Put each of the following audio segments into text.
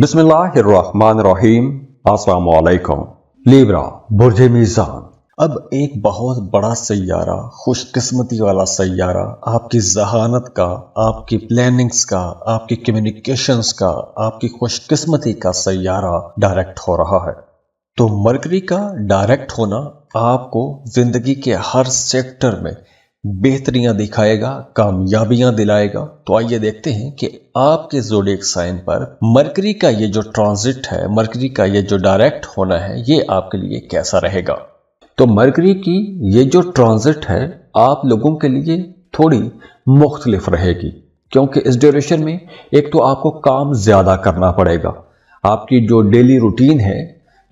बिस्मिल्लाहिर्रहमानिर्रहीम। अस्सलाम वालेकुम। लीब्रा बुर्ज मीज़ान। अब एक बहुत बड़ा सैयारा, खुशकिस्मती वाला सैयारा, आपकी जहानत का, आपकी प्लानिंग्स का, आपकी कम्युनिकेशंस का, आपकी खुशकिस्मती का सैयारा डायरेक्ट हो रहा है। तो मरकरी का डायरेक्ट होना आपको जिंदगी के हर सेक्टर में बेहतरियां दिखाएगा, कामयाबियां दिलाएगा। तो आइए देखते हैं कि आपके ज़ोडिएक साइन पर मरकरी का ये जो ट्रांजिट है, मरकरी का ये जो डायरेक्ट होना है, ये आपके लिए कैसा रहेगा। तो मरकरी की ये जो ट्रांजिट है आप लोगों के लिए थोड़ी मुख्तलिफ रहेगी, क्योंकि इस ड्यूरेशन में एक तो आपको काम ज्यादा करना पड़ेगा। आपकी जो डेली रूटीन है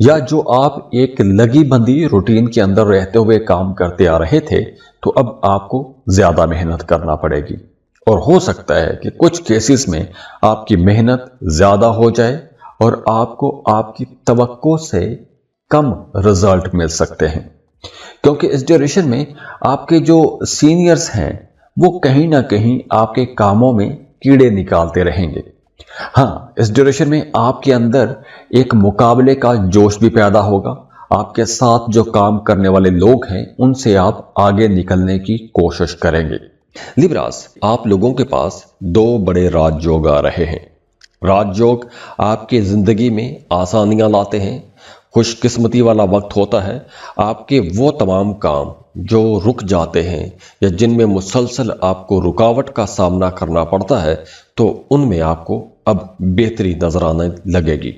या जो आप एक लगी बंदी रूटीन के अंदर रहते हुए काम करते आ रहे थे, तो अब आपको ज्यादा मेहनत करना पड़ेगी। और हो सकता है कि कुछ केसेस में आपकी मेहनत ज्यादा हो जाए और आपको आपकी तवक्को से कम रिजल्ट मिल सकते हैं, क्योंकि इस ड्यूरेशन में आपके जो सीनियर्स हैं वो कहीं ना कहीं आपके कामों में कीड़े निकालते रहेंगे। हाँ, इस ड्यूरेशन में आपके अंदर एक मुकाबले का जोश भी पैदा होगा। आपके साथ जो काम करने वाले लोग हैं उनसे आप आगे निकलने की कोशिश करेंगे। लिब्रास, आप लोगों के पास दो बड़े राजयोग आ रहे हैं। राजयोग आपकी जिंदगी में आसानियां लाते हैं, खुशकिस्मती वाला वक्त होता है। आपके वो तमाम काम जो रुक जाते हैं या जिनमें मुसलसल आपको रुकावट का सामना करना पड़ता है, तो उनमें आपको अब बेहतरी नजर आने लगेगी।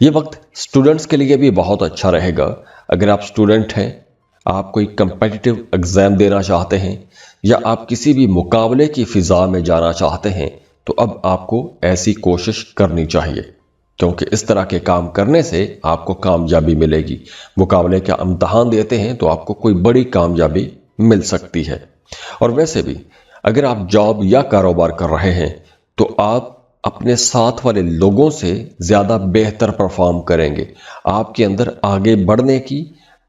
ये वक्त स्टूडेंट्स के लिए भी बहुत अच्छा रहेगा। अगर आप स्टूडेंट हैं, आप कोई कंपेटिटिव एग्जाम देना चाहते हैं या आप किसी भी मुकाबले की फिजा में जाना चाहते हैं, तो अब आपको ऐसी कोशिश करनी चाहिए, क्योंकि इस तरह के काम करने से आपको कामयाबी मिलेगी। मुकाबले का इम्तहान देते हैं तो आपको कोई बड़ी कामयाबी मिल सकती है। और वैसे भी अगर आप जॉब या कारोबार कर रहे हैं तो आप अपने साथ वाले लोगों से ज्यादा बेहतर परफॉर्म करेंगे। आपके अंदर आगे बढ़ने की,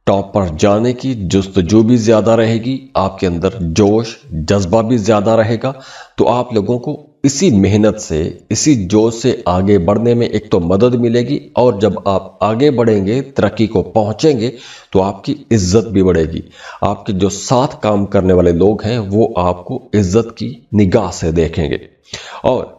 टॉप पर जाने की जुस्तजू भी ज्यादा रहेगी। आपके अंदर जोश जज्बा भी ज्यादा रहेगा। तो आप लोगों को इसी मेहनत से, इसी जोश से आगे बढ़ने में एक तो मदद मिलेगी, और जब आप आगे बढ़ेंगे, तरक्की को पहुंचेंगे, तो आपकी इज्जत भी बढ़ेगी। आपके जो साथ काम करने वाले लोग हैं वो आपको इज्जत की निगाह से देखेंगे। और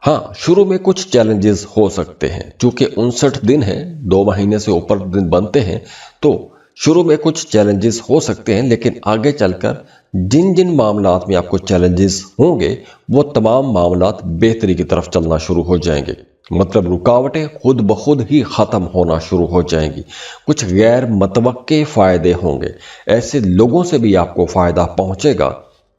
हाँ, शुरू में कुछ चैलेंजेस हो सकते हैं, चूंकि 59 दिन है, 2 महीने से ऊपर दिन बनते हैं, तो शुरू में कुछ चैलेंजेस हो सकते हैं। लेकिन आगे चलकर जिन जिन मामलात में आपको चैलेंजेस होंगे वो तमाम मामलात बेहतरी की तरफ चलना शुरू हो जाएंगे। मतलब रुकावटें खुद ब खुद ही खत्म होना शुरू हो जाएंगी। कुछ गैर मतवक्के फायदे होंगे। ऐसे लोगों से भी आपको फायदा पहुंचेगा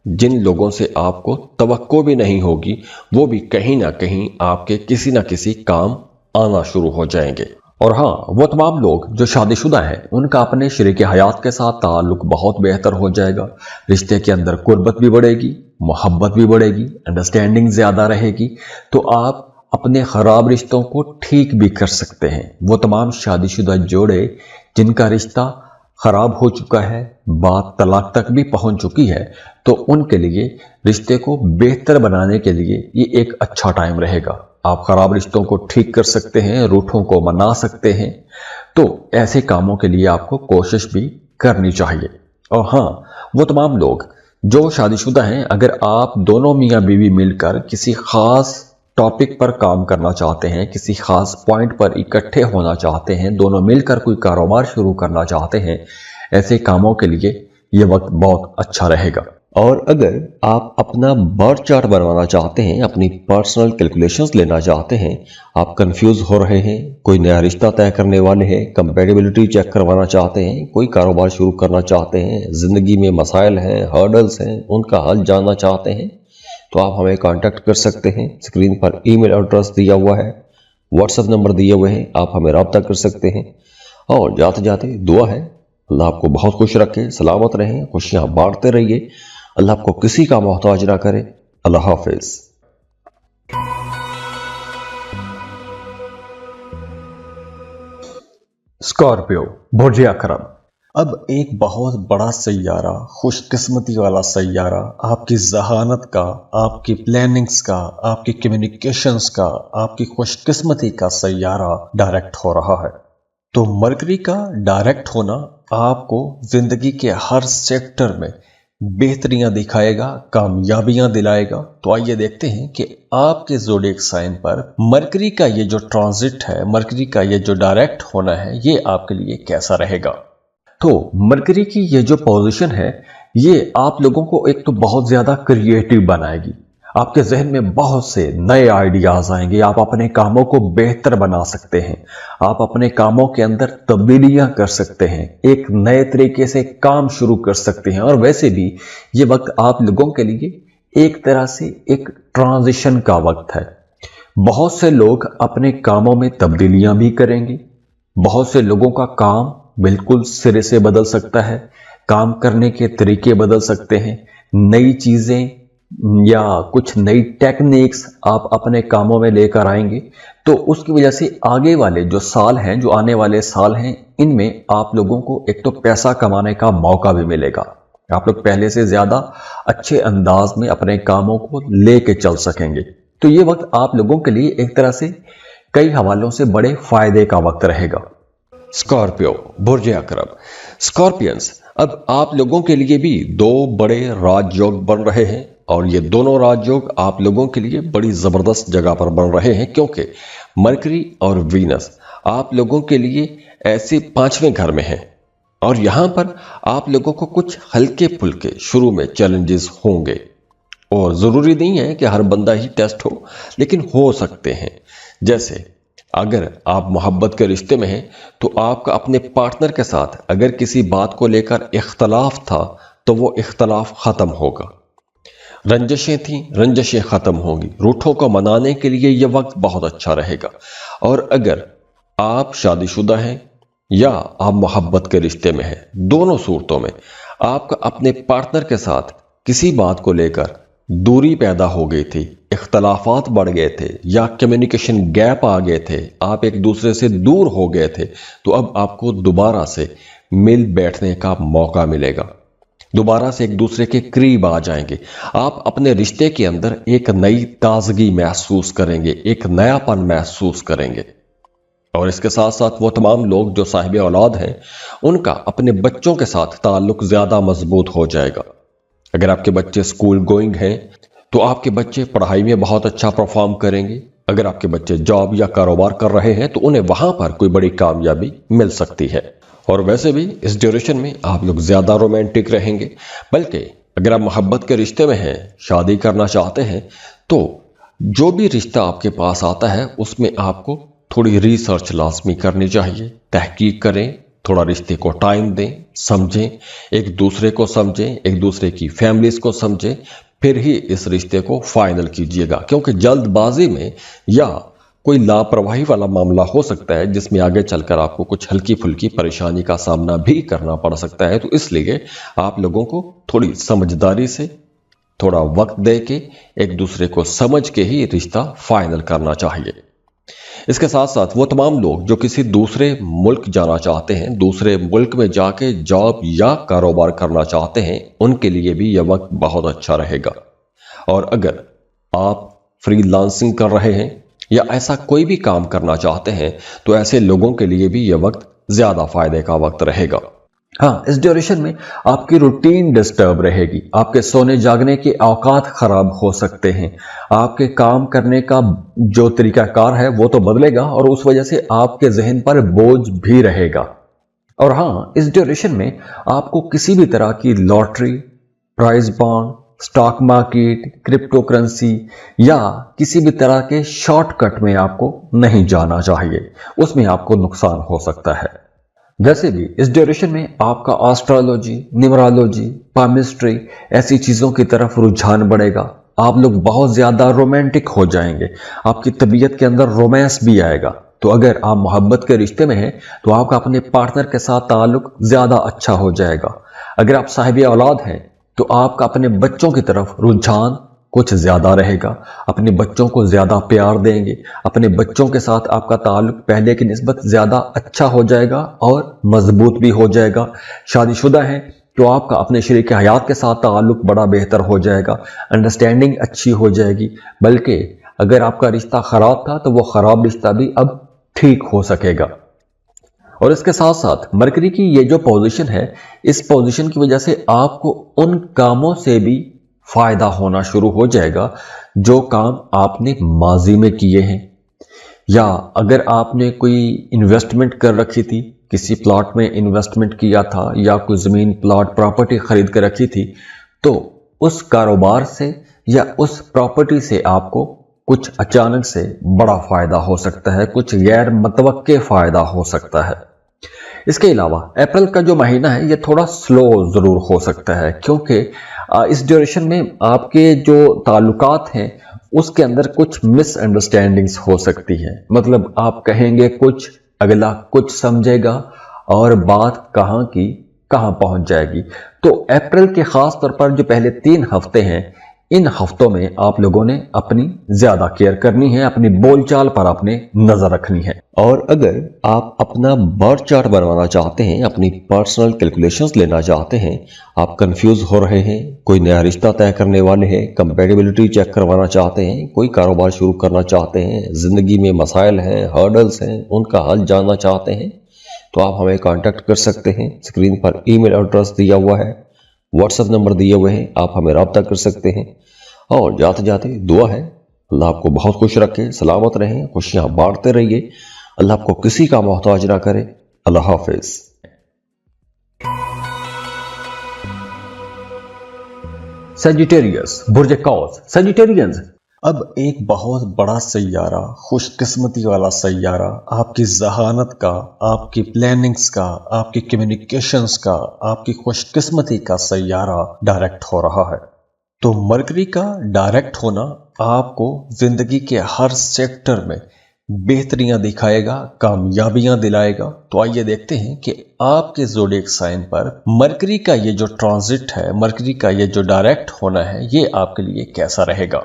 जिन लोगों से आपको तवक्को भी नहीं होगी, वो भी कहीं ना कहीं आपके किसी ना किसी काम आना शुरू हो जाएंगे। और हाँ, वो तमाम लोग जो शादीशुदा हैं उनका अपने शरीक हयात के साथ ताल्लुक बहुत बेहतर हो जाएगा। रिश्ते के अंदर कुर्बत भी बढ़ेगी, मोहब्बत भी बढ़ेगी, अंडरस्टैंडिंग ज्यादा रहेगी। तो आप अपने खराब रिश्तों को ठीक भी कर सकते हैं। वो तमाम शादीशुदा जोड़े जिनका रिश्ता खराब हो चुका है, बात तलाक तक भी पहुंच चुकी है, तो उनके लिए रिश्ते को बेहतर बनाने के लिए ये एक अच्छा टाइम रहेगा। आप खराब रिश्तों को ठीक कर सकते हैं, रूठों को मना सकते हैं। तो ऐसे कामों के लिए आपको कोशिश भी करनी चाहिए। और हाँ, वो तमाम लोग जो शादीशुदा हैं, अगर आप दोनों मियाँ बीवी मिलकर किसी खास टॉपिक पर काम करना चाहते हैं, किसी खास पॉइंट पर इकट्ठे होना चाहते हैं, दोनों मिलकर कोई कारोबार शुरू करना चाहते हैं, ऐसे कामों के लिए ये वक्त बहुत अच्छा रहेगा। और अगर आप अपना बर्थ चार्ट बनवाना चाहते हैं, अपनी पर्सनल कैलकुलेशंस लेना चाहते हैं, आप कंफ्यूज हो रहे हैं, कोई नया रिश्ता तय करने वाले हैं, कंपैटिबिलिटी चेक करवाना चाहते हैं, कोई कारोबार शुरू करना चाहते हैं, जिंदगी में मसाइल हैं, हर्डल्स हैं, उनका हल जानना चाहते हैं, तो आप हमें कांटेक्ट कर सकते हैं। स्क्रीन पर ईमेल एड्रेस दिया हुआ है, व्हाट्सएप नंबर दिए हुए हैं, आप हमें रब्ता कर सकते हैं। और जाते जाते दुआ है, अल्लाह आपको बहुत खुश रखे, सलामत रहें, खुशियां बांटते रहिए, अल्लाह आपको किसी का मोहताज ना करे। अल्लाह हाफिज। स्कॉर्पियो बुर्ज अकरम। اب ایک بہت بڑا سیارہ، خوش قسمتی والا سیارہ، آپ کی ذہانت کا، آپ کی پلاننگز کا، آپ کی کمیونیکیشنز کا، آپ کی خوش قسمتی کا سیارہ ڈائریکٹ ہو رہا ہے۔ تو مرکری کا ڈائریکٹ ہونا آپ کو زندگی کے ہر سیکٹر میں بہتریاں دکھائے گا، کامیابیاں دلائے گا۔ تو آئیے دیکھتے ہیں کہ آپ کے زوڈیک سائن پر مرکری کا یہ جو ٹرانزٹ ہے، مرکری کا یہ جو ڈائریکٹ ہونا ہے، یہ آپ کے لیے کیسا رہے گا۔ تو مرکری کی یہ جو پوزیشن ہے، یہ آپ لوگوں کو ایک تو بہت زیادہ کریٹیو بنائے گی، آپ کے ذہن میں بہت سے نئے آئیڈیاز آئیں گے، آپ اپنے کاموں کو بہتر بنا سکتے ہیں، آپ اپنے کاموں کے اندر تبدیلیاں کر سکتے ہیں، ایک نئے طریقے سے کام شروع کر سکتے ہیں۔ اور ویسے بھی یہ وقت آپ لوگوں کے لیے ایک طرح سے ایک ٹرانزیشن کا وقت ہے۔ بہت سے لوگ اپنے کاموں میں تبدیلیاں بھی کریں گے، بہت سے لوگوں کا کام بالکل سرے سے بدل سکتا ہے، کام کرنے کے طریقے بدل سکتے ہیں، نئی چیزیں یا کچھ نئی ٹیکنیکس آپ اپنے کاموں میں لے کر آئیں گے۔ تو اس کی وجہ سے آگے والے جو سال ہیں، جو آنے والے سال ہیں، ان میں آپ لوگوں کو ایک تو پیسہ کمانے کا موقع بھی ملے گا، آپ لوگ پہلے سے زیادہ اچھے انداز میں اپنے کاموں کو لے کے چل سکیں گے۔ تو یہ وقت آپ لوگوں کے لیے ایک طرح سے کئی حوالوں سے بڑے فائدے کا وقت رہے گا۔ اسکارپیو، برج عقرب، اسکارپینز، اب آپ لوگوں کے لیے بھی دو بڑے راج یوگ بن رہے ہیں، اور یہ دونوں راج یوگ آپ لوگوں کے لیے بڑی زبردست جگہ پر بن رہے ہیں، کیونکہ مرکری اور وینس آپ لوگوں کے لیے ایسے 5ویں گھر میں ہیں، اور یہاں پر آپ لوگوں کو کچھ ہلکے پھلکے شروع میں چیلنجز ہوں گے، اور ضروری نہیں ہے کہ ہر بندہ ہی ٹیسٹ ہو، لیکن ہو سکتے ہیں۔ جیسے اگر آپ محبت کے رشتے میں ہیں تو آپ کا اپنے پارٹنر کے ساتھ اگر کسی بات کو لے کر اختلاف تھا تو وہ اختلاف ختم ہوگا، رنجشیں تھیں، رنجشیں ختم ہوں گی، روٹھوں کو منانے کے لیے یہ وقت بہت اچھا رہے گا۔ اور اگر آپ شادی شدہ ہیں یا آپ محبت کے رشتے میں ہیں، دونوں صورتوں میں آپ کا اپنے پارٹنر کے ساتھ کسی بات کو لے کر دوری پیدا ہو گئی تھی، اختلافات بڑھ گئے تھے، یا کمیونیکیشن گیپ آ گئے تھے، آپ ایک دوسرے سے دور ہو گئے تھے، تو اب آپ کو دوبارہ سے مل بیٹھنے کا موقع ملے گا، دوبارہ سے ایک دوسرے کے قریب آ جائیں گے، آپ اپنے رشتے کے اندر ایک نئی تازگی محسوس کریں گے، ایک نیا پن محسوس کریں گے۔ اور اس کے ساتھ ساتھ وہ تمام لوگ جو صاحب اولاد ہیں، ان کا اپنے بچوں کے ساتھ تعلق زیادہ مضبوط ہو جائے گا۔ اگر آپ کے بچے اسکول گوئنگ ہیں تو آپ کے بچے پڑھائی میں بہت اچھا پرفارم کریں گے، اگر آپ کے بچے جاب یا کاروبار کر رہے ہیں تو انہیں وہاں پر کوئی بڑی کامیابی مل سکتی ہے۔ اور ویسے بھی اس ڈیوریشن میں آپ لوگ زیادہ رومانٹک رہیں گے، بلکہ اگر آپ محبت کے رشتے میں ہیں، شادی کرنا چاہتے ہیں، تو جو بھی رشتہ آپ کے پاس آتا ہے اس میں آپ کو تھوڑی ریسرچ لازمی کرنی چاہیے، تحقیق کریں، تھوڑا رشتے کو ٹائم دیں، سمجھیں، ایک دوسرے کو سمجھیں، ایک دوسرے کی فیملیز کو سمجھیں، پھر ہی اس رشتے کو فائنل کیجئے گا، کیونکہ جلد بازی میں یا کوئی لاپرواہی والا معاملہ ہو سکتا ہے جس میں آگے چل کر آپ کو کچھ ہلکی پھلکی پریشانی کا سامنا بھی کرنا پڑ سکتا ہے۔ تو اس لیے آپ لوگوں کو تھوڑی سمجھداری سے، تھوڑا وقت دے کے، ایک دوسرے کو سمجھ کے ہی رشتہ فائنل کرنا چاہیے۔ اس کے ساتھ ساتھ وہ تمام لوگ جو کسی دوسرے ملک جانا چاہتے ہیں، دوسرے ملک میں جا کے جاب یا کاروبار کرنا چاہتے ہیں، ان کے لیے بھی یہ وقت بہت اچھا رہے گا۔ اور اگر آپ فری لانسنگ کر رہے ہیں یا ایسا کوئی بھی کام کرنا چاہتے ہیں تو ایسے لوگوں کے لیے بھی یہ وقت زیادہ فائدے کا وقت رہے گا۔ ہاں، اس ڈیوریشن میں آپ کی روٹین ڈسٹرب رہے گی، آپ کے سونے جاگنے کے اوقات خراب ہو سکتے ہیں، آپ کے کام کرنے کا جو طریقہ کار ہے وہ تو بدلے گا، اور اس وجہ سے آپ کے ذہن پر بوجھ بھی رہے گا۔ اور ہاں، اس ڈیوریشن میں آپ کو کسی بھی طرح کی lottery, prize bond, stock market, crypto currency یا کسی بھی طرح کے شارٹ کٹ میں آپ کو نہیں جانا چاہیے، اس میں آپ کو نقصان ہو سکتا ہے۔ ویسے بھی اس ڈیوریشن میں آپ کا آسٹرالوجی، نیمرالوجی، پامسٹری ایسی چیزوں کی طرف رجحان بڑھے گا، آپ لوگ بہت زیادہ رومانٹک ہو جائیں گے، آپ کی طبیعت کے اندر رومانس بھی آئے گا۔ تو اگر آپ محبت کے رشتے میں ہیں تو آپ کا اپنے پارٹنر کے ساتھ تعلق زیادہ اچھا ہو جائے گا۔ اگر آپ صاحب اولاد ہیں تو آپ کا اپنے بچوں کی طرف رجحان कुछ ज्यादा रहेगा, अपने बच्चों को ज्यादा प्यार देंगे, अपने बच्चों के साथ आपका ताल्लुक पहले की निस्बत ज्यादा अच्छा हो जाएगा और मजबूत भी हो जाएगा। शादीशुदा हैं तो आपका अपने शरीक हयात के साथ ताल्लुक बड़ा बेहतर हो जाएगा, अंडरस्टैंडिंग अच्छी हो जाएगी। बल्कि अगर आपका रिश्ता खराब था तो वो खराब रिश्ता भी अब ठीक हो सकेगा। और इसके साथ साथ मरकरी की ये जो पोजीशन है, इस पोजीशन की वजह से आपको उन कामों से भी फायदा होना शुरू हो जाएगा जो काम आपने माजी में किए हैं, या अगर आपने कोई इन्वेस्टमेंट कर रखी थी, किसी प्लॉट में इन्वेस्टमेंट किया था या कोई ज़मीन प्लॉट प्रॉपर्टी खरीद कर रखी थी, तो उस कारोबार से या उस प्रॉपर्टी से आपको कुछ अचानक से बड़ा फायदा हो सकता है, कुछ गैर मुतवक्के फायदा हो सकता है। इसके अलावा अप्रैल का जो महीना है ये थोड़ा स्लो ज़रूर हो सकता है, क्योंकि इस ड्यूरेशन में आपके जो ताल्लुकात हैं उसके अंदर कुछ मिसअंडरस्टैंडिंग्स हो सकती है। मतलब आप कहेंगे कुछ, अगला कुछ समझेगा और बात कहाँ की कहाँ पहुंच जाएगी। तो अप्रैल के खास तौर पर जो पहले 3 हफ्ते हैं, इन हफ्तों में आप लोगों ने अपनी ज्यादा केयर करनी है, अपनी बोलचाल पर आपने नजर रखनी है। और अगर आप अपना बर्थ चार्ट बनवाना चाहते हैं, अपनी पर्सनल कैलकुलेशंस लेना चाहते हैं, आप कंफ्यूज हो रहे हैं, कोई नया रिश्ता तय करने वाले हैं, कंपैटिबिलिटी चेक करवाना चाहते हैं, कोई कारोबार शुरू करना चाहते हैं, जिंदगी में मसाइल हैं, हर्डल्स हैं, उनका हल जानना चाहते हैं, तो आप हमें कांटेक्ट कर सकते हैं। स्क्रीन पर ईमेल एड्रेस दिया हुआ है, व्हाट्सएप नंबर दिए हुए हैं, आप हमें रब्ता कर सकते हैं। और जाते जाते दुआ है, अल्लाह आपको बहुत खुश रखे, सलामत रहें, खुशियां बांटते रहिए, अल्लाह आपको किसी का मोहताज ना करे। अल्लाह हाफिज। सेजिटेरियस, बुर्ज कौस, सेजिटेरियंस। अब एक बहुत बड़ा सैयारा, खुशकिस्मती वाला सैयारा, आपकी जहानत का, आपकी प्लानिंग्स का, आपकी कम्युनिकेशंस का, आपकी खुशकिस्मती का सैयारा डायरेक्ट हो रहा है। तो मरकरी का डायरेक्ट होना आपको जिंदगी के हर सेक्टर में बेहतरियां दिखाएगा, कामयाबियां दिलाएगा। तो आइए देखते हैं कि आपके ज़ोडिएक साइन पर मरकरी का ये जो ट्रांजिट है, मरकरी का ये जो डायरेक्ट होना है, ये आपके लिए कैसा रहेगा।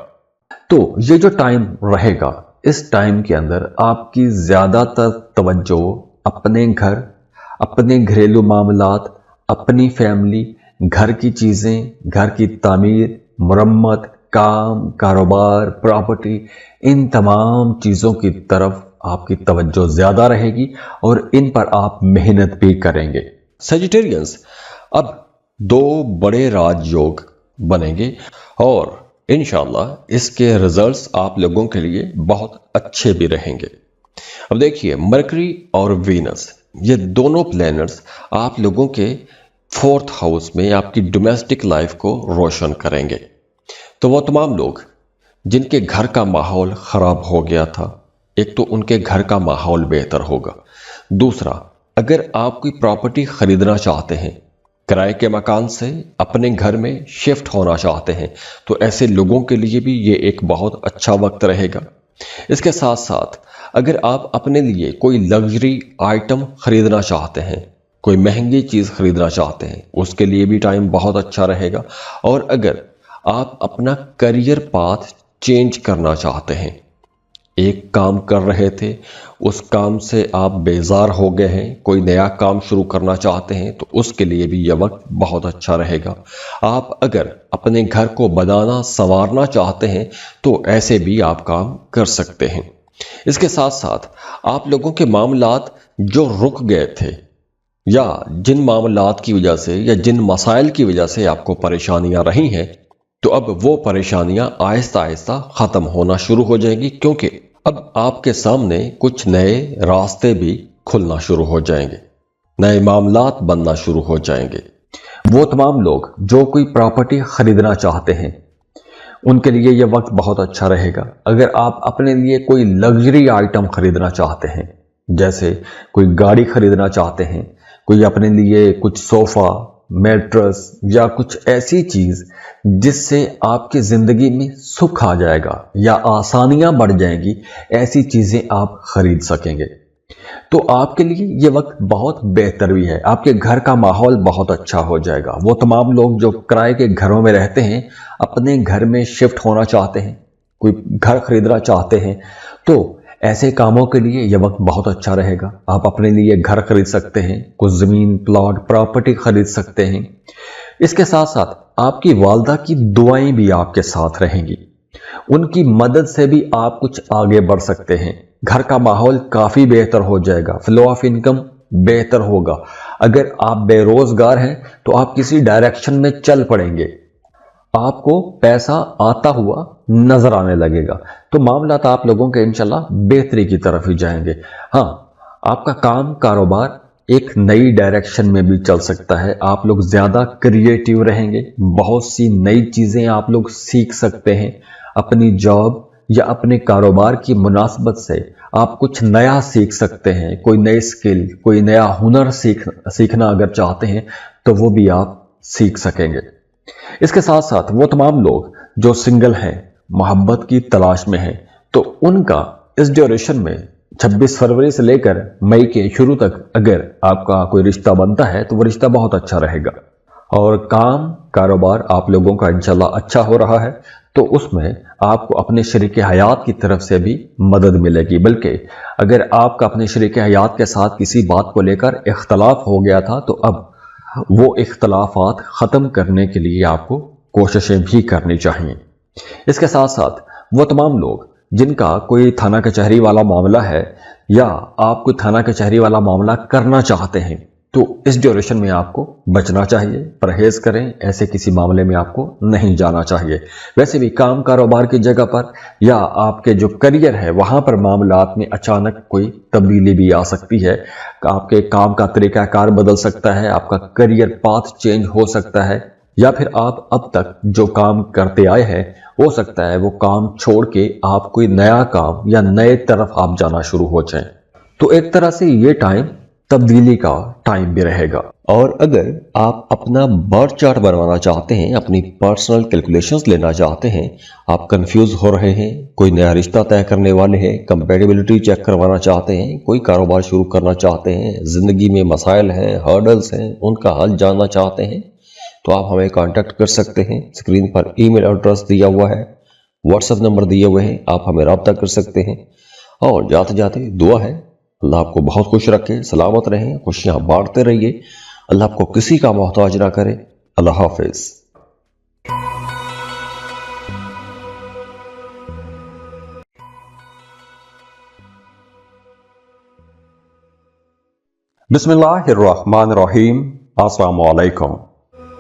तो ये जो टाइम रहेगा, इस टाइम के अंदर आपकी ज्यादातर तवज्जो अपने घर, अपने घरेलू मामलात, अपनी फैमिली, घर की चीजें, घर की तामीर, मुरम्मत, काम, कारोबार, प्रॉपर्टी, इन तमाम चीजों की तरफ आपकी तवज्जो ज्यादा रहेगी और इन पर आप मेहनत भी करेंगे। सेजिटेरियंस, अब 2 बड़े राजयोग बनेंगे और इंशाल्लाह इसके रिजल्ट्स आप लोगों के लिए बहुत अच्छे भी रहेंगे। अब देखिए, मरकरी और वीनस, ये दोनों प्लैनेट्स आप लोगों के 4th हाउस में आपकी डोमेस्टिक लाइफ को रोशन करेंगे। तो वो तमाम लोग जिनके घर का माहौल खराब हो गया था, एक तो उनके घर का माहौल बेहतर होगा। दूसरा, अगर आप कोई प्रॉपर्टी खरीदना चाहते हैं, किराए के मकान से अपने घर में शिफ्ट होना चाहते हैं, तो ऐसे लोगों के लिए भी ये एक बहुत अच्छा वक्त रहेगा। इसके साथ साथ अगर आप अपने लिए कोई लग्जरी आइटम खरीदना चाहते हैं, कोई महंगी चीज़ खरीदना चाहते हैं, उसके लिए भी टाइम बहुत अच्छा रहेगा। और अगर आप अपना करियर पाथ चेंज करना चाहते हैं, एक काम कर रहे थे, उस काम से आप बेजार हो गए हैं, कोई नया काम शुरू करना चाहते हैं, तो उसके लिए भी यह वक्त बहुत अच्छा रहेगा। आप अगर अपने घर को बनाना संवारना चाहते हैं, तो ऐसे भी आप काम कर सकते हैं। इसके साथ साथ आप लोगों के मामलात जो रुक गए थे, या जिन मामलात की वजह से या जिन मसाइल की वजह से आपको परेशानियां रही हैं, तो अब वो परेशानियां आहिस्ता आहिस्ता ख़त्म होना शुरू हो जाएंगी, क्योंकि अब आपके सामने कुछ नए रास्ते भी खुलना शुरू हो जाएंगे, नए मामलात बनना शुरू हो जाएंगे। वो तमाम लोग जो कोई प्रॉपर्टी खरीदना चाहते हैं, उनके लिए यह वक्त बहुत अच्छा रहेगा। अगर आप अपने लिए कोई लग्जरी आइटम खरीदना चाहते हैं, जैसे कोई गाड़ी खरीदना चाहते हैं, कोई अपने लिए कुछ सोफ़ा, मैट्रेस या कुछ ऐसी चीज़ जिससे आपकी ज़िंदगी में सुख आ जाएगा या आसानियां बढ़ जाएंगी, ऐसी चीज़ें आप खरीद सकेंगे। तो आपके लिए ये वक्त बहुत बेहतर भी है, आपके घर का माहौल बहुत अच्छा हो जाएगा। वो तमाम लोग जो किराए के घरों में रहते हैं, अपने घर में शिफ्ट होना चाहते हैं, कोई घर खरीदना चाहते हैं, तो ऐसे कामों के लिए यह वक्त बहुत अच्छा रहेगा। आप अपने लिए घर खरीद सकते हैं, कुछ ज़मीन, प्लॉट, प्रॉपर्टी खरीद सकते हैं। इसके साथ साथ आपकी वालदा की दुआएं भी आपके साथ रहेंगी, उनकी मदद से भी आप कुछ आगे बढ़ सकते हैं। घर का माहौल काफ़ी बेहतर हो जाएगा, फ्लो ऑफ इनकम बेहतर होगा। अगर आप बेरोजगार हैं तो आप किसी डायरेक्शन में चल पड़ेंगे, आपको पैसा आता हुआ नजर आने लगेगा। तो मामला तो आप लोगों के इंशाल्लाह बेहतरी की तरफ ही जाएंगे। हाँ, आपका काम कारोबार एक नई डायरेक्शन में भी चल सकता है। आप लोग ज़्यादा क्रिएटिव रहेंगे, बहुत सी नई चीज़ें आप लोग सीख सकते हैं। अपनी जॉब या अपने कारोबार की मुनासबत से आप कुछ नया सीख सकते हैं। कोई नई स्किल, कोई नया हुनर सीखना अगर चाहते हैं तो वो भी आप सीख सकेंगे। इसके साथ साथ वो तमाम लोग जो सिंगल हैं, मोहब्बत की तलाश में हैं, तो उनका इस ड्यूरेशन में 26 फरवरी से लेकर मई के शुरू तक अगर आपका कोई रिश्ता बनता है तो वो रिश्ता बहुत अच्छा रहेगा। और काम कारोबार आप लोगों का इंशाल्लाह अच्छा हो रहा है, तो उसमें आपको अपने शरीक हयात की तरफ से भी मदद मिलेगी। बल्कि अगर आपका अपने शरीक हयात के साथ किसी बात को लेकर इख्तलाफ हो गया था तो अब वो इख्तलाफात ख़त्म करने के लिए आपको कोशिशें भी करनी चाहिए। इसके साथ साथ वो तमाम लोग जिनका कोई थाना कचहरी वाला मामला है या आप कोई थाना कचहरी वाला मामला करना चाहते हैं, तो इस ड्यूरेशन में आपको बचना चाहिए, परहेज करें, ऐसे किसी मामले में आपको नहीं जाना चाहिए। वैसे भी काम कारोबार की जगह पर या आपके जो करियर है वहाँ पर मामलात में अचानक कोई तब्दीली भी आ सकती है। आपके काम का तरीकाकार बदल सकता है, आपका करियर पाथ चेंज हो सकता है, या फिर आप अब तक जो काम करते आए हैं हो सकता है वो काम छोड़ के आप कोई नया काम या नए तरफ आप जाना शुरू हो जाएं। तो एक तरह से ये टाइम तब्दीली का टाइम भी रहेगा। और अगर आप अपना बर्थ चार्ट बनवाना चाहते हैं, अपनी पर्सनल कैलकुलेशंस लेना चाहते हैं, आप कंफ्यूज हो रहे हैं, कोई नया रिश्ता तय करने वाले हैं, कंपैटिबिलिटी चेक करवाना चाहते हैं, कोई कारोबार शुरू करना चाहते हैं, ज़िंदगी में मसाइल हैं, हर्डल्स हैं, उनका हल जानना चाहते हैं, तो आप हमें कांटेक्ट कर सकते हैं। स्क्रीन पर ईमेल एड्रेस दिया हुआ है, व्हाट्सएप नंबर दिए हुए हैं, आप हमें रब्ता कर सकते हैं। और जाते जाते दुआ है अल्लाह आपको बहुत खुश रखे, सलामत रहें, खुशियां बांटते रहिए, अल्लाह आपको किसी का मोहताज ना करे। अल्लाह हाफिज। बिस्मिल्लाहिर्रहमानिर्रहीम। अस्सलामु अलैकुम।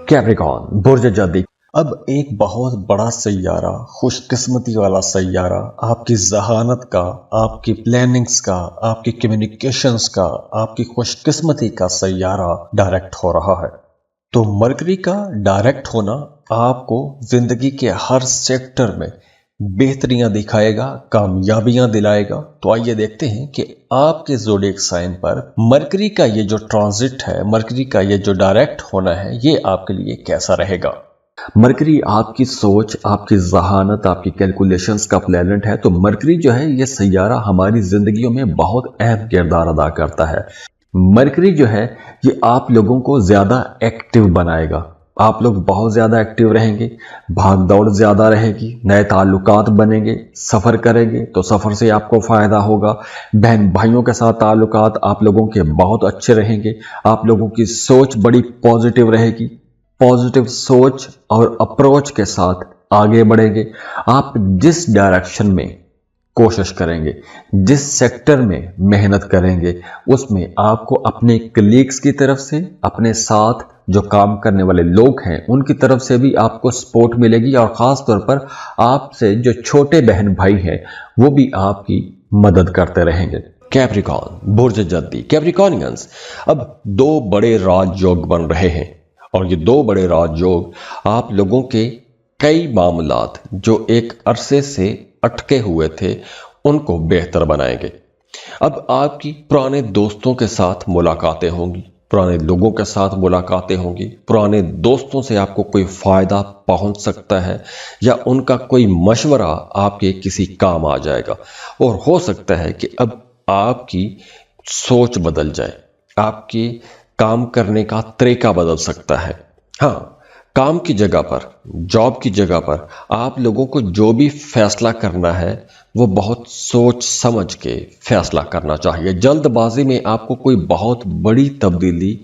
कैप्रिकॉर्न, बुर्ज जदी। अब एक बहुत बड़ा सैयारा, खुशकिस्मती वाला सैयारा, आपकी जहानत का, आपकी प्लानिंग्स का, आपकी कम्युनिकेशंस का, आपकी खुशकिस्मती का सैयारा डायरेक्ट हो रहा है। तो मरकरी का डायरेक्ट होना आपको जिंदगी के हर सेक्टर में बेहतरियां दिखाएगा, कामयाबियां दिलाएगा। तो आइए देखते हैं कि आपके ज़ोडिएक साइन पर मरकरी का ये जो ट्रांजिट है, मरकरी का ये जो डायरेक्ट होना है, ये आपके लिए कैसा रहेगा। मरकरी आपकी सोच, आपकी जहानत, आपकी कैलकुलेशंस का प्लैनेट है। तो मरकरी जो है ये सैयारा हमारी जिंदगियों में बहुत अहम किरदार अदा करता है। मरकरी जो है ये आप लोगों को ज्यादा एक्टिव बनाएगा, आप लोग बहुत ज्यादा एक्टिव रहेंगे, भाग दौड़ ज्यादा रहेगी, नए ताल्लुकात बनेंगे, सफर करेंगे तो सफर से आपको फायदा होगा। बहन भाइयों के साथ ताल्लुकात आप लोगों के बहुत अच्छे रहेंगे, आप लोगों की सोच बड़ी पॉजिटिव रहेगी, पॉजिटिव सोच और अप्रोच के साथ आगे बढ़ेंगे। आप जिस डायरेक्शन में कोशिश करेंगे, जिस सेक्टर में मेहनत करेंगे, उसमें आपको अपने कलीग्स की तरफ से, अपने साथ जो काम करने वाले लोग हैं उनकी तरफ से भी आपको सपोर्ट मिलेगी। और ख़ास तौर पर आपसे जो छोटे बहन भाई हैं वो भी आपकी मदद करते रहेंगे। कैप्रिकॉर्न, बुर्ज जद्दी। कैप्रिकॉर्नियंस, अब दो बड़े राजयोग बन रहे हैं और ये दो बड़े राजयोग आप लोगों के कई मामलात जो एक अरसे से अटके हुए थे उनको बेहतर बनाएंगे। अब आपकी पुराने दोस्तों के साथ मुलाकातें होंगी, पुराने लोगों के साथ मुलाकातें होंगी, पुराने दोस्तों से आपको कोई फ़ायदा पहुंच सकता है या उनका कोई मशवरा आपके किसी काम आ जाएगा। और हो सकता है कि अब आपकी सोच बदल जाए, आपकी काम करने का तरीका बदल सकता है। हाँ, کام کی جگہ پر، جاب کی جگہ پر آپ لوگوں کو جو بھی فیصلہ کرنا ہے وہ بہت سوچ سمجھ کے فیصلہ کرنا چاہیے۔ جلد بازی میں آپ کو کوئی بہت بڑی تبدیلی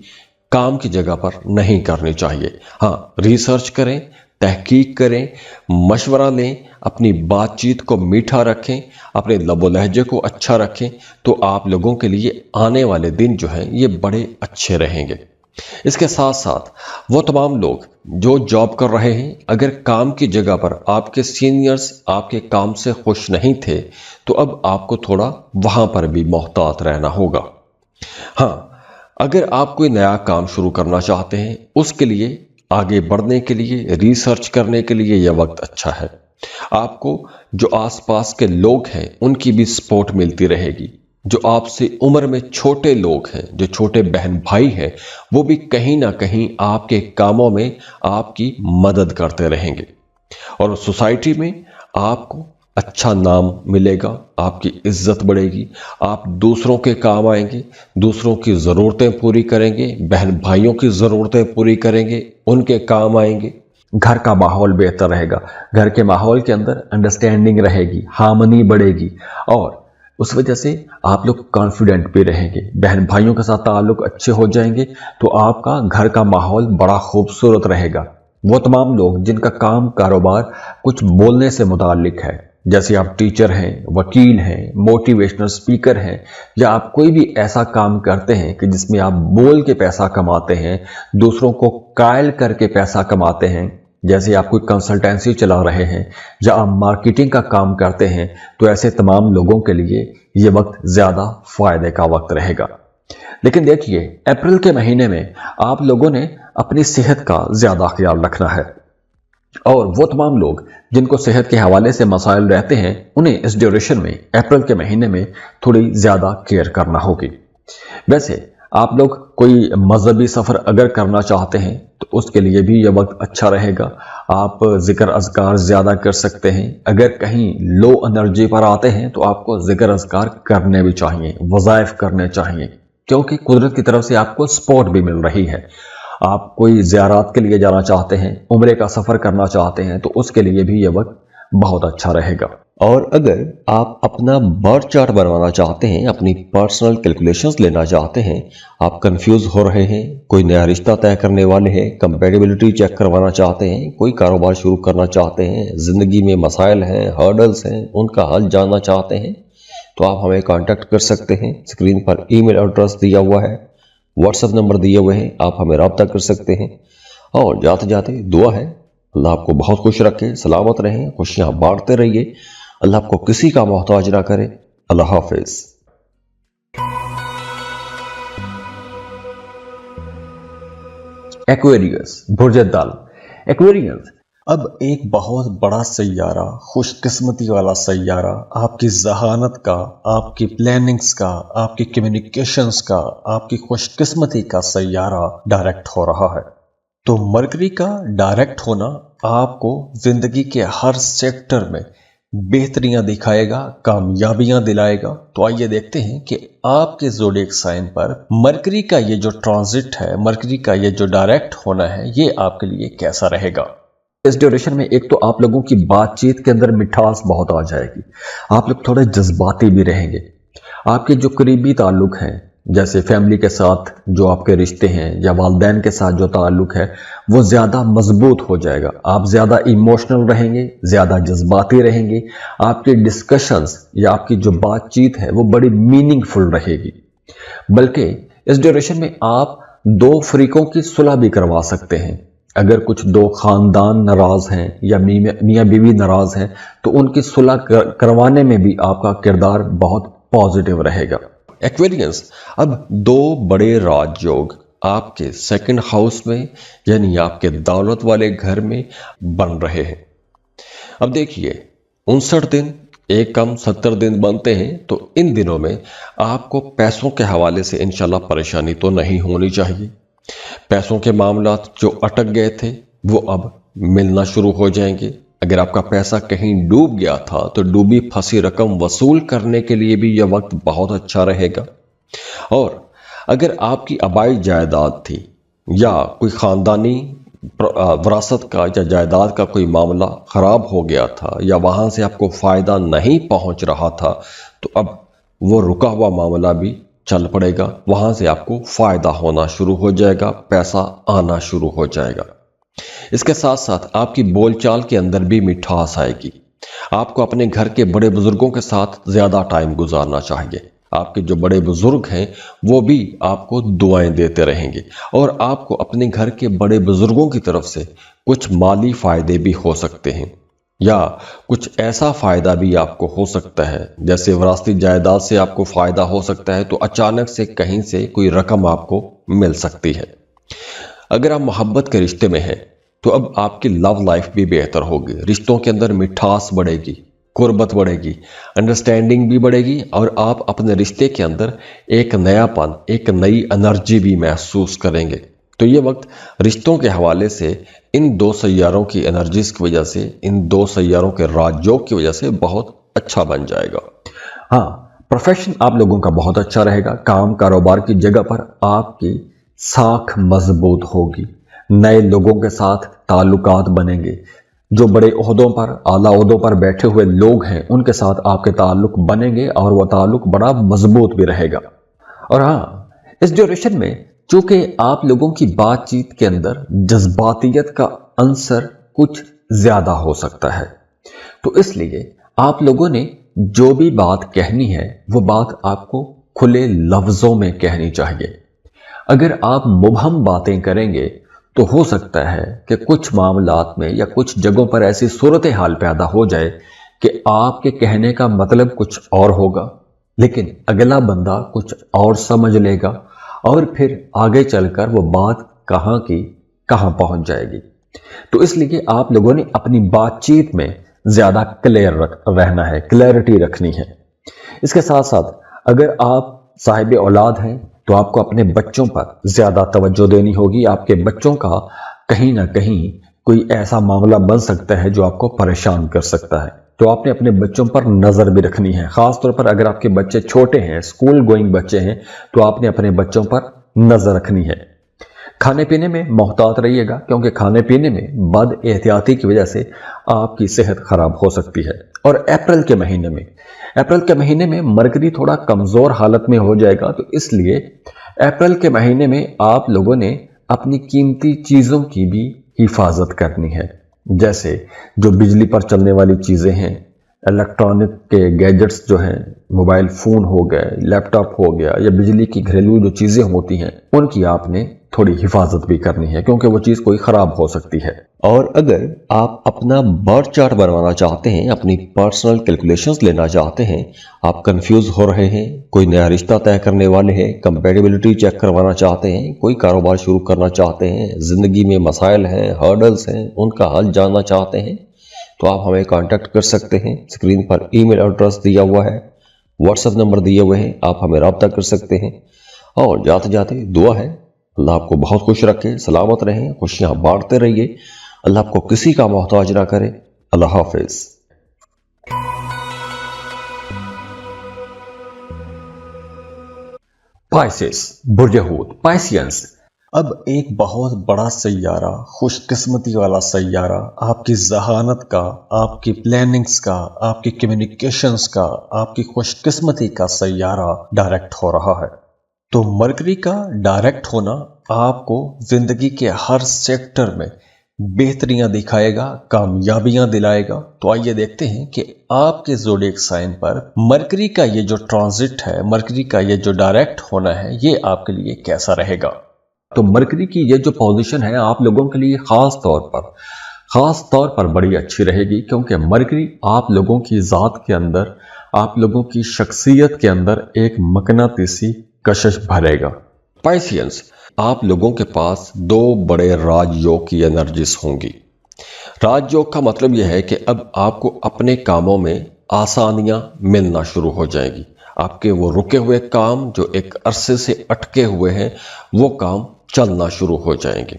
کام کی جگہ پر نہیں کرنی چاہیے۔ ہاں، ریسرچ کریں، تحقیق کریں، مشورہ لیں، اپنی بات چیت کو میٹھا رکھیں، اپنے لب و لہجے کو اچھا رکھیں، تو آپ لوگوں کے لیے آنے والے دن جو ہیں یہ بڑے اچھے رہیں گے۔ اس کے ساتھ ساتھ وہ تمام لوگ جو جاب کر رہے ہیں، اگر کام کی جگہ پر آپ کے سینئرز آپ کے کام سے خوش نہیں تھے تو اب آپ کو تھوڑا وہاں پر بھی محتاط رہنا ہوگا۔ ہاں، اگر آپ کوئی نیا کام شروع کرنا چاہتے ہیں، اس کے لیے آگے بڑھنے کے لیے، ریسرچ کرنے کے لیے یہ وقت اچھا ہے۔ آپ کو جو آس پاس کے لوگ ہیں ان کی بھی سپورٹ ملتی رہے گی۔ جو آپ سے عمر میں چھوٹے لوگ ہیں، جو چھوٹے بہن بھائی ہیں، وہ بھی کہیں نہ کہیں آپ کے کاموں میں آپ کی مدد کرتے رہیں گے، اور سوسائٹی میں آپ کو اچھا نام ملے گا، آپ کی عزت بڑھے گی، آپ دوسروں کے کام آئیں گے، دوسروں کی ضرورتیں پوری کریں گے، بہن بھائیوں کی ضرورتیں پوری کریں گے، ان کے کام آئیں گے۔ گھر کا ماحول بہتر رہے گا، گھر کے ماحول کے اندر انڈرسٹینڈنگ رہے گی، ہارمنی بڑھے گی، اور اس وجہ سے آپ لوگ کانفیڈنٹ بھی رہیں گے، بہن بھائیوں کے ساتھ تعلق اچھے ہو جائیں گے، تو آپ کا گھر کا ماحول بڑا خوبصورت رہے گا۔ وہ تمام لوگ جن کا کام کاروبار کچھ بولنے سے متعلق ہے، جیسے آپ ٹیچر ہیں، وکیل ہیں، موٹیویشنل سپیکر ہیں، یا آپ کوئی بھی ایسا کام کرتے ہیں کہ جس میں آپ بول کے پیسہ کماتے ہیں، دوسروں کو قائل کر کے پیسہ کماتے ہیں، جیسے آپ کوئی کنسلٹنسی چلا رہے ہیں یا آپ مارکیٹنگ کا کام کرتے ہیں، تو ایسے تمام لوگوں کے لیے یہ وقت زیادہ فائدے کا وقت رہے گا۔ لیکن دیکھیے، اپریل کے مہینے میں آپ لوگوں نے اپنی صحت کا زیادہ خیال رکھنا ہے، اور وہ تمام لوگ جن کو صحت کے حوالے سے مسائل رہتے ہیں انہیں اس ڈیوریشن میں، اپریل کے مہینے میں تھوڑی زیادہ کیئر کرنا ہوگی۔ ویسے آپ لوگ کوئی مذہبی سفر اگر کرنا چاہتے ہیں تو اس کے لیے بھی یہ وقت اچھا رہے گا۔ آپ ذکر اذکار زیادہ کر سکتے ہیں۔ اگر کہیں لو انرجی پر آتے ہیں تو آپ کو ذکر اذکار کرنے بھی چاہیے، وظائف کرنے چاہیے، کیونکہ قدرت کی طرف سے آپ کو سپورٹ بھی مل رہی ہے۔ آپ کوئی زیارات کے لیے جانا چاہتے ہیں، عمرے کا سفر کرنا چاہتے ہیں، تو اس کے لیے بھی یہ وقت بہت اچھا رہے گا۔ اور اگر آپ اپنا برتھ چارٹ بنوانا چاہتے ہیں، اپنی پرسنل کیلکولیشنز لینا چاہتے ہیں، آپ کنفیوز ہو رہے ہیں، کوئی نیا رشتہ طے کرنے والے ہیں، کمپیٹیبلٹی چیک کروانا چاہتے ہیں، کوئی کاروبار شروع کرنا چاہتے ہیں، زندگی میں مسائل ہیں، ہرڈلز ہیں، ان کا حل جاننا چاہتے ہیں، تو آپ ہمیں کانٹیکٹ کر سکتے ہیں۔ اسکرین پر ای میل ایڈریس دیا ہوا ہے، واٹس ایپ نمبر دیے ہوئے ہیں، آپ ہمیں رابطہ کر سکتے ہیں۔ اور جاتے جاتے دعا ہے، اللہ آپ کو بہت خوش رکھے، سلامت رہیں، خوشیاں بانٹتے رہیے، اللہ آپ کو کسی کا محتاج نہ کرے۔ اللہ حافظ۔ ایکویریس، برج دل۔ ایکویریس اب ایک بہت بڑا سیارہ، خوش قسمتی والا سیارہ، آپ کی ذہانت کا، آپ کی پلاننگز کا، آپ کی کمیونیکیشنز کا، آپ کی خوش قسمتی کا سیارہ ڈائریکٹ ہو رہا ہے۔ تو مرکری کا ڈائریکٹ ہونا آپ کو زندگی کے ہر سیکٹر میں بہتریاں دکھائے گا، کامیابیاں دلائے گا۔ تو آئیے دیکھتے ہیں کہ آپ کے زوڈیک سائن پر مرکری کا یہ جو ٹرانزٹ ہے، مرکری کا یہ جو ڈائریکٹ ہونا ہے، یہ آپ کے لیے کیسا رہے گا۔ اس ڈیوریشن میں ایک تو آپ لوگوں کی بات چیت کے اندر مٹھاس بہت آ جائے گی، آپ لوگ تھوڑے جذباتی بھی رہیں گے۔ آپ کے جو قریبی تعلق ہیں، جیسے فیملی کے ساتھ جو آپ کے رشتے ہیں یا والدین کے ساتھ جو تعلق ہے، وہ زیادہ مضبوط ہو جائے گا۔ آپ زیادہ ایموشنل رہیں گے، زیادہ جذباتی رہیں گے، آپ کی ڈسکشنز یا آپ کی جو بات چیت ہے وہ بڑی میننگ فل رہے گی۔ بلکہ اس ڈیوریشن میں آپ دو فریقوں کی صلح بھی کروا سکتے ہیں۔ اگر کچھ دو خاندان ناراض ہیں یا میاں بیوی ناراض ہیں تو ان کی صلح کروانے میں بھی آپ کا کردار بہت پازیٹیو رہے گا۔ ایکویرینس اب دو بڑے راج یوگ آپ کے سیکنڈ ہاؤس میں، یعنی آپ کے دولت والے گھر میں بن رہے ہیں۔ اب دیکھیے، 59 دن ایک کم 70 دن بنتے ہیں، تو ان دنوں میں آپ کو پیسوں کے حوالے سے انشاءاللہ پریشانی تو نہیں ہونی چاہیے۔ پیسوں کے معاملات جو اٹک گئے تھے وہ اب ملنا شروع ہو جائیں گے۔ اگر آپ کا پیسہ کہیں ڈوب گیا تھا تو ڈوبی پھنسی رقم وصول کرنے کے لیے بھی یہ وقت بہت اچھا رہے گا۔ اور اگر آپ کی آبائی جائیداد تھی یا کوئی خاندانی وراثت کا یا جائیداد کا کوئی معاملہ خراب ہو گیا تھا یا وہاں سے آپ کو فائدہ نہیں پہنچ رہا تھا، تو اب وہ رکا ہوا معاملہ بھی چل پڑے گا، وہاں سے آپ کو فائدہ ہونا شروع ہو جائے گا، پیسہ آنا شروع ہو جائے گا۔ اس کے ساتھ ساتھ آپ کی بول چال کے اندر بھی مٹھاس آئے گی۔ آپ کو اپنے گھر کے بڑے بزرگوں کے ساتھ زیادہ ٹائم گزارنا چاہیے۔ آپ کے جو بڑے بزرگ ہیں وہ بھی آپ کو دعائیں دیتے رہیں گے، اور آپ کو اپنے گھر کے بڑے بزرگوں کی طرف سے کچھ مالی فائدے بھی ہو سکتے ہیں، یا کچھ ایسا فائدہ بھی آپ کو ہو سکتا ہے، جیسے وراثتی جائیداد سے آپ کو فائدہ ہو سکتا ہے تو اچانک سے کہیں سے کوئی رقم آپ کو مل سکتی ہے۔ اگر آپ محبت کے رشتے میں ہیں تو اب آپ کی لو لائف بھی بہتر ہوگی، رشتوں کے اندر مٹھاس بڑھے گی، قربت بڑھے گی، انڈرسٹینڈنگ بھی بڑھے گی، اور آپ اپنے رشتے کے اندر ایک نیا پن، ایک نئی انرجی بھی محسوس کریں گے۔ تو یہ وقت رشتوں کے حوالے سے ان دو سیاروں کی انرجیز کی وجہ سے، ان دو سیاروں کے راجیوگ کی وجہ سے بہت اچھا بن جائے گا۔ ہاں، پروفیشن آپ لوگوں کا بہت اچھا رہے گا، کام کاروبار کی جگہ پر آپ کی ساکھ مضبوط ہوگی، نئے لوگوں کے ساتھ تعلقات بنیں گے، جو بڑے عہدوں پر، اعلیٰ عہدوں پر بیٹھے ہوئے لوگ ہیں ان کے ساتھ آپ کے تعلق بنیں گے، اور وہ تعلق بڑا مضبوط بھی رہے گا۔ اور ہاں، اس ڈیوریشن میں چونکہ آپ لوگوں کی بات چیت کے اندر جذباتیت کا عنصر کچھ زیادہ ہو سکتا ہے، تو اس لیے آپ لوگوں نے جو بھی بات کہنی ہے وہ بات آپ کو کھلے لفظوں میں کہنی چاہیے۔ اگر آپ مبہم باتیں کریں گے تو ہو سکتا ہے کہ کچھ معاملات میں یا کچھ جگہوں پر ایسی صورتحال پیدا ہو جائے کہ آپ کے کہنے کا مطلب کچھ اور ہوگا، لیکن اگلا بندہ کچھ اور سمجھ لے گا، اور پھر آگے چل کر وہ بات کہاں کی کہاں پہنچ جائے گی۔ تو اس لیے آپ لوگوں نے اپنی بات چیت میں زیادہ کلیئر رہنا ہے، کلیئرٹی رکھنی ہے۔ اس کے ساتھ ساتھ اگر آپ صاحب اولاد ہیں تو آپ کو اپنے بچوں پر زیادہ توجہ دینی ہوگی۔ آپ کے بچوں کا کہیں نہ کہیں کوئی ایسا معاملہ بن سکتا ہے جو آپ کو پریشان کر سکتا ہے، تو آپ نے اپنے بچوں پر نظر بھی رکھنی ہے۔ خاص طور پر اگر آپ کے بچے چھوٹے ہیں، اسکول گوئنگ بچے ہیں، تو آپ نے اپنے بچوں پر نظر رکھنی ہے۔ کھانے پینے میں محتاط رہیے گا، کیونکہ کھانے پینے میں بد احتیاطی کی وجہ سے آپ کی صحت خراب ہو سکتی ہے۔ اور اپریل کے مہینے میں مرکری تھوڑا کمزور حالت میں ہو جائے گا، تو اس لیے اپریل کے مہینے میں آپ لوگوں نے اپنی قیمتی چیزوں کی بھی حفاظت کرنی ہے، جیسے جو بجلی پر چلنے والی چیزیں ہیں، الیکٹرانک کے گیجٹس جو ہیں، موبائل فون ہو گئے، لیپ ٹاپ ہو گیا، یا بجلی کی گھریلو جو چیزیں ہوتی ہیں ان کی آپ نے تھوڑی حفاظت بھی کرنی ہے، کیونکہ وہ چیز کوئی خراب ہو سکتی ہے۔ اور اگر آپ اپنا برتھ چارٹ بنوانا چاہتے ہیں، اپنی پرسنل کیلکولیشنز لینا چاہتے ہیں، آپ کنفیوز ہو رہے ہیں، کوئی نیا رشتہ طے کرنے والے ہیں، کمپیٹیبلٹی چیک کروانا چاہتے ہیں، کوئی کاروبار شروع کرنا چاہتے ہیں، زندگی میں مسائل ہیں، ہرڈلز ہیں، ان کا حل جاننا چاہتے ہیں، تو آپ ہمیں کانٹیکٹ کر سکتے ہیں۔ اسکرین پر ای میل ایڈریس دیا ہوا ہے، واٹس ایپ نمبر دیے ہوئے ہیں، آپ ہمیں رابطہ کر سکتے ہیں۔ اور جاتے جاتے دعا ہے اللہ آپ کو بہت خوش رکھے، سلامت رہیں، خوشیاں بانٹتے رہیے، اللہ آپ کو کسی کا محتاج نہ کرے۔ اللہ حافظ۔ پائسس، برج حوت، پائسینس، اب ایک بہت بڑا سیارہ، خوش قسمتی والا سیارہ، آپ کی ذہانت کا، آپ کی پلاننگز کا، آپ کی کمیونیکیشنز کا، آپ کی خوش قسمتی کا سیارہ ڈائریکٹ ہو رہا ہے۔ تو مرکری کا ڈائریکٹ ہونا آپ کو زندگی کے ہر سیکٹر میں بہتریاں دکھائے گا، کامیابیاں دلائے گا۔ تو آئیے دیکھتے ہیں کہ آپ کے زوڈیک سائن پر مرکری کا یہ جو ٹرانزٹ ہے، مرکری کا یہ جو ڈائریکٹ ہونا ہے، یہ آپ کے لیے کیسا رہے گا۔ تو مرکری کی یہ جو پوزیشن ہے آپ لوگوں کے لیے خاص طور پر بڑی اچھی رہے گی، کیونکہ مرکری آپ لوگوں کی ذات کے اندر، آپ لوگوں کی شخصیت کے اندر ایک مقناطیسی کشش بھرے گا۔ پائسینس، آپ لوگوں کے پاس دو بڑے راج یوگ کی انرجیز ہوں گی۔ راج یوگ کا مطلب یہ ہے کہ اب آپ کو اپنے کاموں میں آسانیاں ملنا شروع ہو جائیں گی۔ آپ کے وہ رکے ہوئے کام جو ایک عرصے سے اٹکے ہوئے ہیں، وہ کام چلنا شروع ہو جائیں گے۔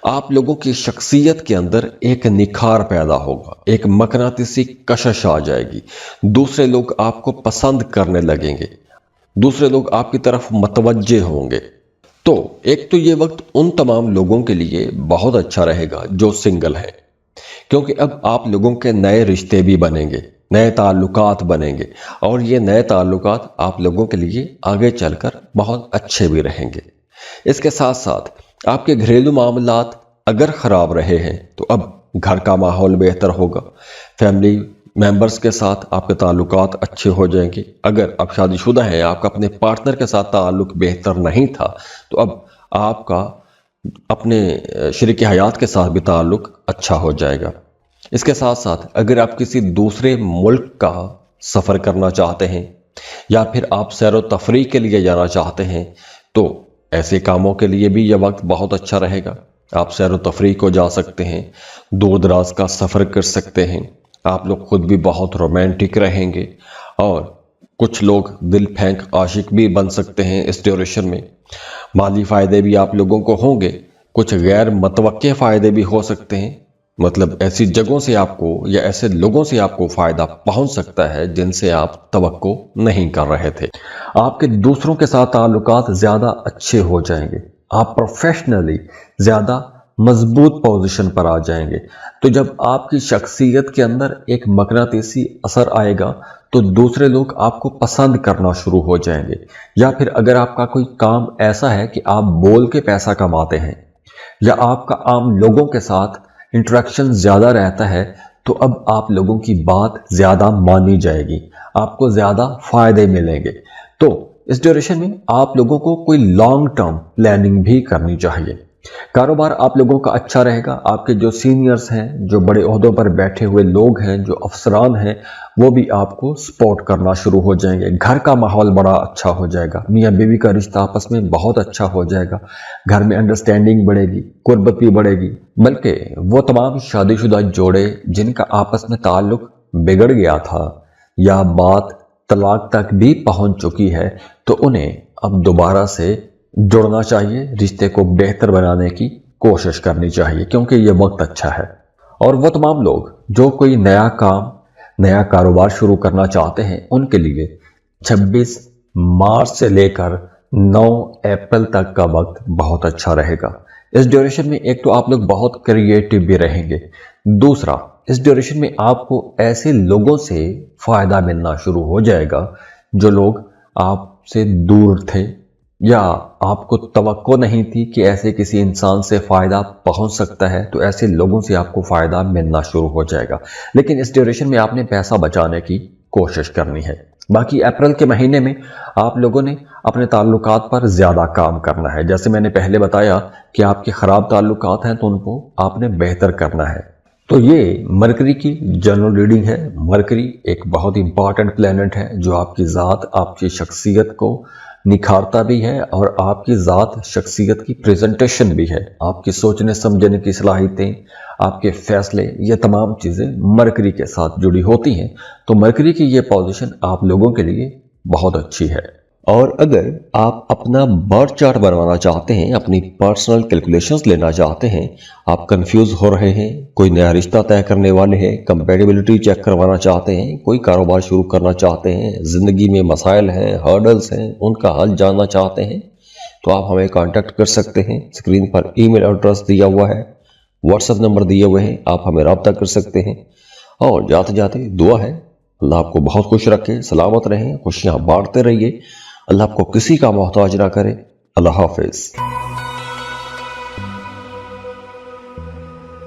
آپ لوگوں کی شخصیت کے اندر ایک نکھار پیدا ہوگا، ایک مقناطیسی کشش آ جائے گی، دوسرے لوگ آپ کو پسند کرنے لگیں گے، دوسرے لوگ آپ کی طرف متوجہ ہوں گے۔ तो एक तो ये वक्त उन तमाम लोगों के लिए बहुत अच्छा रहेगा जो सिंगल हैं, क्योंकि अब आप लोगों के नए रिश्ते भी बनेंगे, नए ताल्लुकात बनेंगे, और ये नए ताल्लुकात आप लोगों के लिए आगे चलकर बहुत अच्छे भी रहेंगे। इसके साथ साथ आपके घरेलू मामलात अगर ख़राब रहे हैं तो अब घर का माहौल बेहतर होगा, फैमिली मेंबर्स के साथ आपके ताल्लुकात अच्छे हो जाएंगे। अगर आप शादीशुदा हैं, आपका अपने पार्टनर के साथ ताल्लुक बेहतर नहीं था, तो अब आपका अपने शरीक हयात के साथ भी ताल्लुक अच्छा हो जाएगा। इसके साथ साथ अगर आप किसी दूसरे मुल्क का सफ़र करना चाहते हैं या फिर आप सैर व तफरीह के लिए जाना चाहते हैं, तो ऐसे कामों के लिए भी यह वक्त बहुत अच्छा रहेगा। आप सैर व तफरीह को जा सकते हैं, दूर दराज का सफ़र कर सकते हैं, आप लोग खुद भी बहुत रोमांटिक रहेंगे और कुछ लोग दिल फेंक आशिक भी बन सकते हैं इस ड्यूरेशन में। माली फ़ायदे भी आप लोगों को होंगे, कुछ गैर मतवक्के फ़ायदे भी हो सकते हैं, मतलब ऐसी जगहों से आपको या ऐसे लोगों से आपको फ़ायदा पहुंच सकता है जिनसे आप तवक्को नहीं कर रहे थे। आपके दूसरों के साथ ताल्लुकात ज़्यादा अच्छे हो जाएंगे, आप प्रोफेशनली ज़्यादा मजबूत पोजीशन पर आ जाएंगे। तो जब आपकी शख्सियत के अंदर एक मकनातीसी असर आएगा तो दूसरे लोग आपको पसंद करना शुरू हो जाएंगे। या फिर अगर आपका कोई काम ऐसा है कि आप बोल के पैसा कमाते हैं या आपका आम लोगों के साथ इंटरेक्शन ज़्यादा रहता है, तो अब आप लोगों की बात ज़्यादा मानी जाएगी, आपको ज़्यादा फ़ायदे मिलेंगे। तो इस ड्यूरेशन में आप लोगों को कोई लॉन्ग टर्म प्लानिंग भी करनी चाहिए। कारोबार आप लोगों का अच्छा रहेगा, आपके जो सीनियर्स हैं, जो बड़े ओहदों पर बैठे हुए लोग हैं, जो अफसरान हैं, वो भी आपको सपोर्ट करना शुरू हो जाएंगे। घर का माहौल बड़ा अच्छा हो जाएगा, मियाँ बीवी का रिश्ता आपस में बहुत अच्छा हो जाएगा, घर में अंडरस्टैंडिंग बढ़ेगी, कुर्बत भी बढ़ेगी। बल्कि वो तमाम शादीशुदा जोड़े जिनका आपस में ताल्लुक बिगड़ गया था या बात तलाक तक भी पहुंच चुकी है, तो उन्हें अब दोबारा से जुड़ना चाहिए, रिश्ते को बेहतर बनाने की कोशिश करनी चाहिए, क्योंकि ये वक्त अच्छा है। और वो तमाम लोग जो कोई नया काम, नया कारोबार शुरू करना चाहते हैं, उनके लिए 26 मार्च से लेकर 9 अप्रैल तक का वक्त बहुत अच्छा रहेगा। इस ड्यूरेशन में एक तो आप लोग बहुत क्रिएटिव भी रहेंगे, दूसरा इस ड्यूरेशन में आपको ऐसे लोगों से फ़ायदा मिलना शुरू हो जाएगा जो लोग आपसे दूर थे या आपको तवक्को नहीं थी कि ऐसे किसी इंसान से फ़ायदा पहुंच सकता है, तो ऐसे लोगों से आपको फ़ायदा मिलना शुरू हो जाएगा। लेकिन इस ड्यूरेशन में आपने पैसा बचाने की कोशिश करनी है। बाकी अप्रैल के महीने में आप लोगों ने अपने ताल्लुकात पर ज़्यादा काम करना है। जैसे मैंने पहले बताया कि आपके ख़राब ताल्लुकात हैं तो उनको आपने बेहतर करना है। तो ये मरकरी की जनरल रीडिंग है। मरकरी एक बहुत इंपॉर्टेंट प्लैनेट है जो आपकी ज़ात, आपकी शख्सियत को निखारता भी है और आपकी ज़ात शख्सियत की प्रेजेंटेशन भी है। आपकी सोचने समझने की सलाहियतें, आपके फैसले, ये तमाम चीज़ें मरकरी के साथ जुड़ी होती हैं। तो मरकरी की ये पोजीशन आप लोगों के लिए बहुत अच्छी है। और अगर आप अपना बर्थ चार्ट बनवाना चाहते हैं, अपनी पर्सनल कैलकुलेशंस लेना चाहते हैं, आप कंफ्यूज हो रहे हैं, कोई नया रिश्ता तय करने वाले हैं, कंपैटिबिलिटी चेक करवाना चाहते हैं, कोई कारोबार शुरू करना चाहते हैं, ज़िंदगी में मसाइल हैं, हर्डल्स हैं, उनका हल जानना चाहते हैं, तो आप हमें कांटेक्ट कर सकते हैं। स्क्रीन पर ईमेल एड्रेस दिया हुआ है, व्हाट्सएप नंबर दिए हुए हैं, आप हमें रब्ता कर सकते हैं। और जाते जाते दुआ है अल्लाह आपको बहुत खुश रखे, सलामत रहें, खुशियाँ बांटते रहिए, अल्लाह आपको किसी का मोहताज ना करे। अल्लाह हाफिज़।